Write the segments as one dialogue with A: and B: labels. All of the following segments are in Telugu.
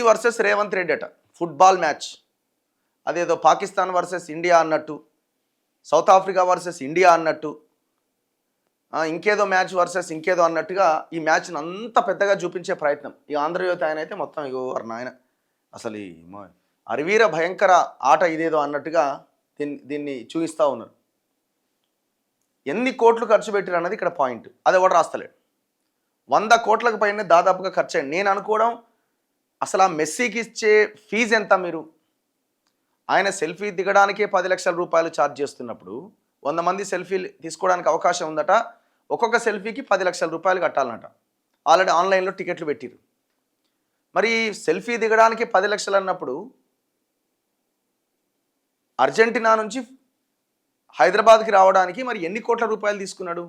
A: వర్సెస్ రేవంత్ రెడ్డి అట, ఫుట్బాల్ మ్యాచ్. అదేదో పాకిస్తాన్ వర్సెస్ ఇండియా అన్నట్టు, సౌత్ ఆఫ్రికా వర్సెస్ ఇండియా అన్నట్టు, ఇంకేదో మ్యాచ్ వర్సెస్ ఇంకేదో అన్నట్టుగా ఈ మ్యాచ్ని అంత పెద్దగా చూపించే ప్రయత్నం. ఈ ఆంధ్రజ్యోతి ఆయన అయితే మొత్తం ఇగో నాయన అసలు ఈ అరివీర భయంకర ఆట ఇదేదో అన్నట్టుగా దీన్ని చూపిస్తూ ఉన్నారు. ఎన్ని కోట్లు ఖర్చు పెట్టారు అన్నది ఇక్కడ పాయింట్. అది కూడా రాస్తలేడు. 100 కోట్లకు పైన దాదాపుగా ఖర్చు అయ్యింది. నేను అనుకోవడం అసలు ఆ మెస్సీకి ఇచ్చే ఫీజు ఎంత? మీరు ఆయన సెల్ఫీ దిగడానికే 10 లక్షల రూపాయలు ఛార్జ్ చేస్తున్నప్పుడు 100 మంది సెల్ఫీలు తీసుకోవడానికి అవకాశం ఉందట. ఒక్కొక్క సెల్ఫీకి 10 లక్షల రూపాయలు కట్టాలన్నట. ఆల్రెడీ ఆన్లైన్లో టికెట్లు పెట్టిరు. మరి సెల్ఫీ దిగడానికి 10 లక్షలు అన్నప్పుడు అర్జెంటీనా నుంచి హైదరాబాద్కి రావడానికి మరి ఎన్ని కోట్ల రూపాయలు తీసుకున్నాడు?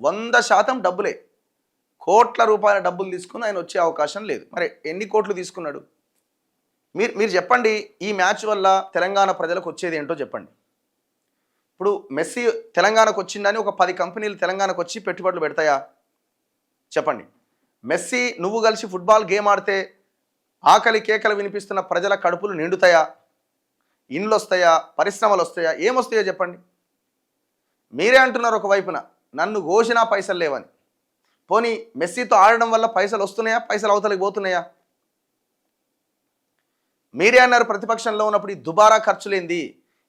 A: 100% డబ్బులే. కోట్ల రూపాయల డబ్బులు తీసుకుని ఆయన వచ్చే అవకాశం లేదు. మరి ఎన్ని కోట్లు తీసుకున్నాడు? మీరు చెప్పండి. ఈ మ్యాచ్ వల్ల తెలంగాణ ప్రజలకు వచ్చేది ఏంటో చెప్పండి. ఇప్పుడు మెస్సీ తెలంగాణకు వచ్చిందని ఒక 10 కంపెనీలు తెలంగాణకు వచ్చి పెట్టుబడులు పెడతాయా? చెప్పండి. మెస్సీ నువ్వు కలిసి ఫుట్బాల్ గేమ్ ఆడితే ఆకలి కేకలు వినిపిస్తున్న ప్రజల కడుపులు నిండుతాయా? ఇండ్లు వస్తాయా? పరిశ్రమలు వస్తాయా? ఏమొస్తాయో చెప్పండి. మీరే అంటున్నారు ఒకవైపున నన్ను ఘోషణ పైసలు లేవని. పోనీ మెస్సీతో ఆడడం వల్ల పైసలు వస్తున్నాయా? పైసలు అవతలకి పోతున్నాయా? మీరే అన్నారు ప్రతిపక్షంలో ఉన్నప్పుడు ఈ దుబారా ఖర్చులేంది,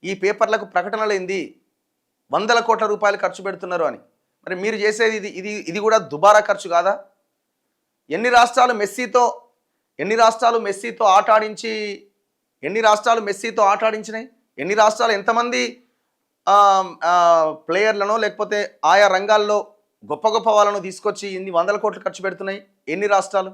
A: ఈ పేపర్లకు ప్రకటనలేంది, 100 కోట్ల రూపాయలు ఖర్చు పెడుతున్నారు అని. మరి మీరు చేసేది ఇది కూడా దుబారా ఖర్చు కాదా? ఎన్ని రాష్ట్రాలు మెస్సీతో ఆట ఆడించినాయి? ఎన్ని రాష్ట్రాలు ఎంతమంది ప్లేయర్లను లేకపోతే ఆయా రంగాల్లో గొప్ప గొప్ప వాళ్ళను తీసుకొచ్చి ఇన్ని 100 కోట్లు ఖర్చు పెడుతున్నాయి? ఎన్ని రాష్ట్రాలు?